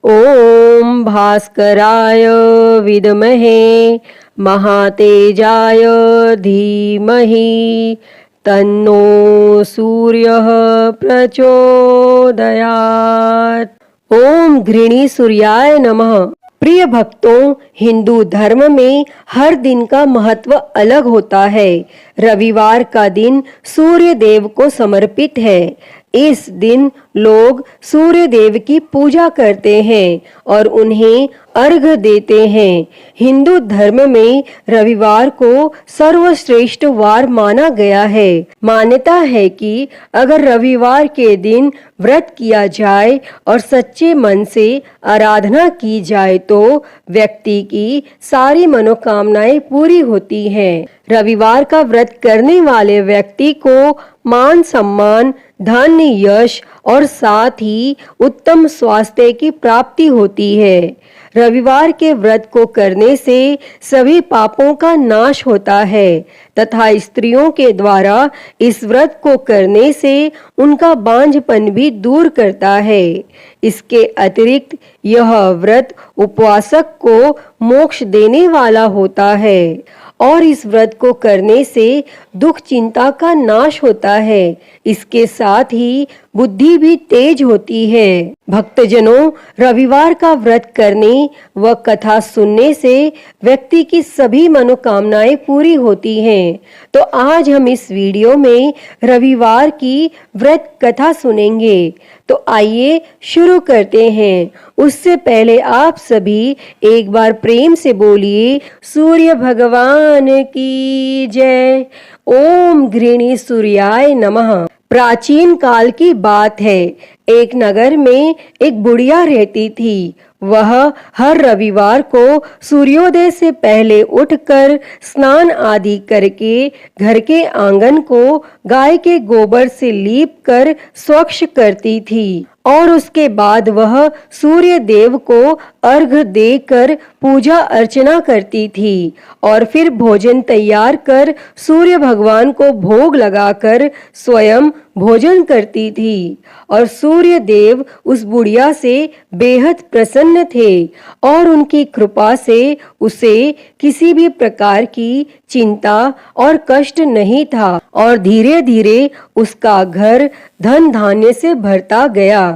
ओम भास्कराय विद्महे महातेजाय धीमहि तन्नो सूर्यः प्रचोदयात्। ओम घृणी सूर्याय नमः। प्रिय भक्तों, हिंदू धर्म में हर दिन का महत्व अलग होता है। रविवार का दिन सूर्य देव को समर्पित है। इस दिन लोग सूर्य देव की पूजा करते हैं और उन्हें अर्घ्य देते हैं। हिंदू धर्म में रविवार को सर्वश्रेष्ठ वार माना गया है। मान्यता है कि अगर रविवार के दिन व्रत किया जाए और सच्चे मन से आराधना की जाए तो व्यक्ति की सारी मनोकामनाएं पूरी होती हैं। रविवार का व्रत करने वाले व्यक्ति को मान सम्मान, धन, यश और साथ ही उत्तम स्वास्थ्य की प्राप्ति होती है। रविवार के व्रत को करने से सभी पापों का नाश होता है तथा स्त्रियों के द्वारा इस व्रत को करने से उनका बांझपन भी दूर करता है। इसके अतिरिक्त यह व्रत उपवासक को मोक्ष देने वाला होता है और इस व्रत को करने से दुख चिंता का नाश होता है। इसके साथ ही बुद्धि भी तेज होती है। भक्तजनों, रविवार का व्रत करने व कथा सुनने से व्यक्ति की सभी मनोकामनाएं पूरी होती हैं। तो आज हम इस वीडियो में रविवार की व्रत कथा सुनेंगे। तो आइए शुरू करते हैं। उससे पहले आप सभी एक बार प्रेम से बोलिए, सूर्य भगवान की जय। ओम घृणी सूर्याय नमः। प्राचीन काल की बात है। एक नगर में एक बुढ़िया रहती थी। वह हर रविवार को सूर्योदय से पहले उठकर स्नान आदि करके घर के आंगन को गाय के गोबर से लीप कर स्वच्छ करती थी और उसके बाद वह सूर्य देव को अर्घ्य देकर पूजा अर्चना करती थी और फिर भोजन तैयार कर सूर्य भगवान को भोग लगाकर स्वयं भोजन करती थी और सूर्य देव उस बुढ़िया से बेहद प्रसन्न थे और उनकी कृपा से उसे किसी भी प्रकार की चिंता और कष्ट नहीं था और धीरे धीरे उसका घर धन धान्य से भरता गया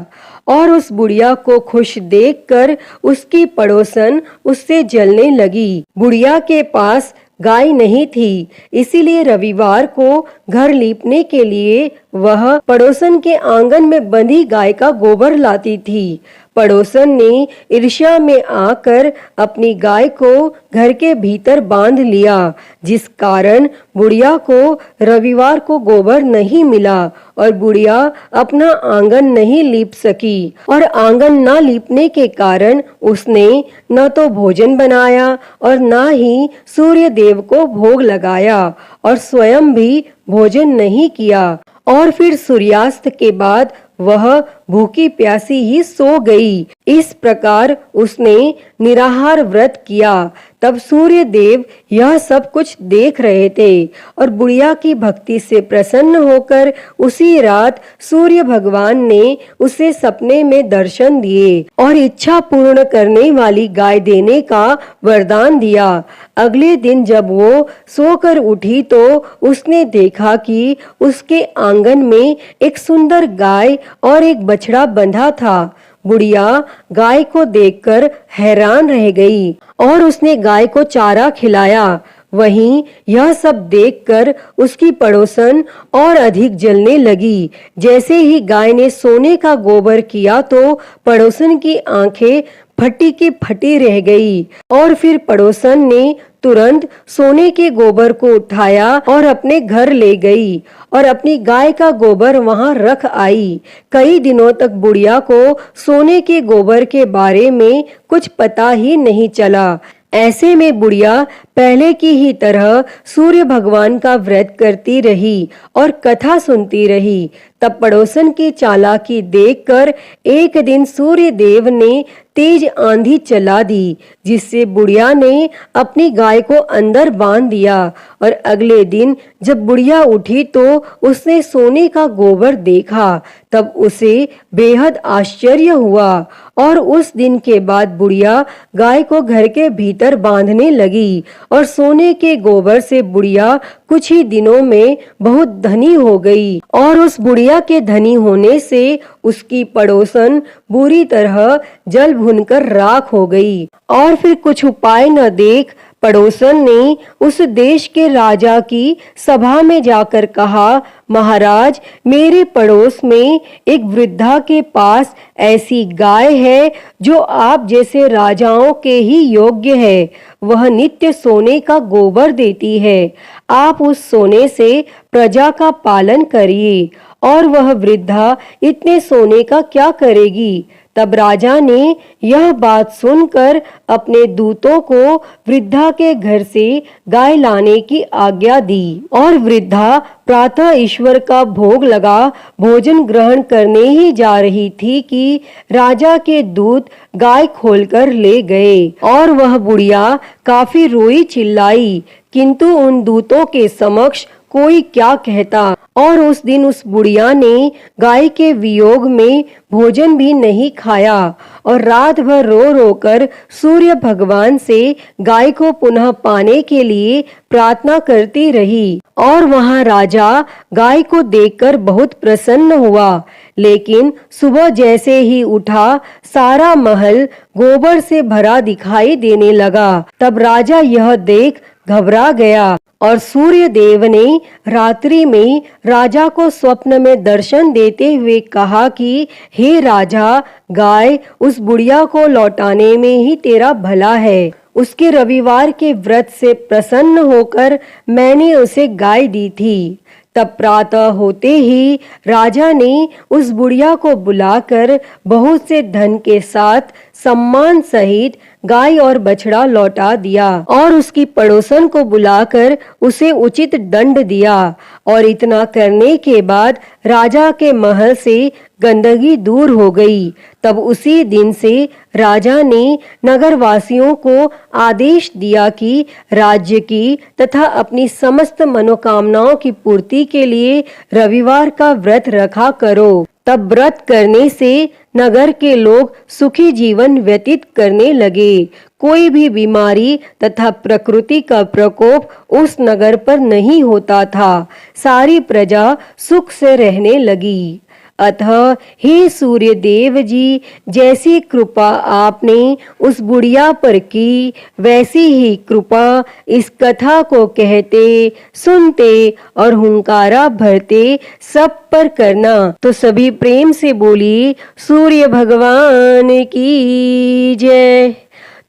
और उस बुढ़िया को खुश देखकर उसकी पड़ोसन उससे जलने लगी। बुढ़िया के पास गाय नहीं थी, इसीलिए रविवार को घर लीपने के लिए वह पड़ोसन के आंगन में बंधी गाय का गोबर लाती थी। पड़ोसन ने ईर्ष्या में आकर अपनी गाय को घर के भीतर बांध लिया, जिस कारण बुढ़िया को रविवार को गोबर नहीं मिला और बुढ़िया अपना आंगन नहीं लीप सकी और आंगन ना लीपने के कारण उसने न तो भोजन बनाया और न ही सूर्य देव को भोग लगाया और स्वयं भी भोजन नहीं किया और फिर सूर्यास्त के बाद वह भूखी प्यासी ही सो गई। इस प्रकार उसने निराहार व्रत किया। तब सूर्य देव यह सब कुछ देख रहे थे और बुढ़िया की भक्ति से प्रसन्न होकर उसी रात सूर्य भगवान ने उसे सपने में दर्शन दिए और इच्छा पूर्ण करने वाली गाय देने का वरदान दिया। अगले दिन जब वो सोकर उठी तो उसने देखा कि उसके आंगन में एक सुंदर गाय और एक बछड़ा बंधा था। बुढ़िया गाय को देखकर हैरान रह गई और उसने गाय को चारा खिलाया। वहीं यह सब देखकर उसकी पड़ोसन और अधिक जलने लगी। जैसे ही गाय ने सोने का गोबर किया तो पड़ोसन की आंखें फटी की फटी रह गई और फिर पड़ोसन ने तुरंत सोने के गोबर को उठाया और अपने घर ले गई और अपनी गाय का गोबर वहां रख आई। कई दिनों तक बुढ़िया को सोने के गोबर के बारे में कुछ पता ही नहीं चला। ऐसे में बुढ़िया पहले की ही तरह सूर्य भगवान का व्रत करती रही और कथा सुनती रही। तब पड़ोसन की चालाकी देखकर एक दिन सूर्य देव ने तेज आंधी चला दी, जिससे बुढ़िया ने अपनी गाय को अंदर बांध दिया। और अगले दिन जब बुढ़िया उठी तो उसने सोने का गोबर देखा। तब उसे बेहद आश्चर्य हुआ और उस दिन के बाद बुढ़िया गाय को घर के भीतर बांधने लगी और सोने के गोबर से बुढ़िया कुछ ही दिनों में बहुत धनी हो गई। और उस बुढ़िया के धनी होने से उसकी पड़ोसन बुरी तरह जल भुनकर राख हो गई। और फिर कुछ उपाय न देख पड़ोसन ने उस देश के राजा की सभा में जाकर कहा, महाराज, मेरे पड़ोस में एक वृद्धा के पास ऐसी गाय है जो आप जैसे राजाओं के ही योग्य है। वह नित्य सोने का गोबर देती है। आप उस सोने से प्रजा का पालन करिए। और वह वृद्धा इतने सोने का क्या करेगी? तब राजा ने यह बात सुनकर अपने दूतों को वृद्धा के घर से गाय लाने की आज्ञा दी। और वृद्धा प्रातः ईश्वर का भोग लगा भोजन ग्रहण करने ही जा रही थी कि राजा के दूत गाय खोलकर ले गए। और वह बुढ़िया काफी रोई चिल्लाई, किंतु उन दूतों के समक्ष कोई क्या कहता। और उस दिन उस बुढ़िया ने गाय के वियोग में भोजन भी नहीं खाया और रात भर रो रो कर सूर्य भगवान से गाय को पुनः पाने के लिए प्रार्थना करती रही। और वहां राजा गाय को देखकर बहुत प्रसन्न हुआ। लेकिन सुबह जैसे ही उठा सारा महल गोबर से भरा दिखाई देने लगा। तब राजा यह देख घबरा गया और सूर्य देव ने रात्रि में राजा को स्वप्न में दर्शन देते हुए कहा कि हे राजा, गाय उस बुढ़िया को लौटाने में ही तेरा भला है। उसके रविवार के व्रत से प्रसन्न होकर मैंने उसे गाय दी थी। तब प्रातः होते ही राजा ने उस बुढ़िया को बुलाकर बहुत से धन के साथ सम्मान सहित गाय और बछड़ा लौटा दिया और उसकी पड़ोसन को बुलाकर उसे उचित दंड दिया। और इतना करने के बाद राजा के महल से गंदगी दूर हो गई। तब उसी दिन से राजा ने नगरवासियों को आदेश दिया कि राज्य की तथा अपनी समस्त मनोकामनाओं की पूर्ति के लिए रविवार का व्रत रखा करो। तब व्रत करने से नगर के लोग सुखी जीवन व्यतीत करने लगे। कोई भी बीमारी तथा प्रकृति का प्रकोप उस नगर पर नहीं होता था। सारी प्रजा सुख से रहने लगी। अतः हे सूर्य देव जी, जैसी कृपा आपने उस बुढ़िया पर की, वैसी ही कृपा इस कथा को कहते, सुनते और हुंकारा भरते सब पर करना। तो सभी प्रेम से बोली सूर्य भगवान की जय।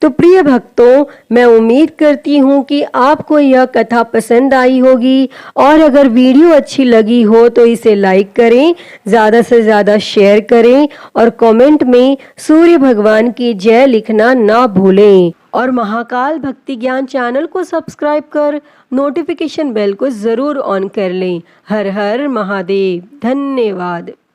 तो प्रिय भक्तों, मैं उम्मीद करती हूँ कि आपको यह कथा पसंद आई होगी और अगर वीडियो अच्छी लगी हो तो इसे लाइक करें, ज़्यादा से ज़्यादा शेयर करें और कमेंट में सूर्य भगवान की जय लिखना ना भूलें। और महाकाल भक्ति ज्ञान चैनल को सब्सक्राइब कर नोटिफिकेशन बेल को ज़रूर ऑन कर लें। हर हर महादेव। धन्यवाद।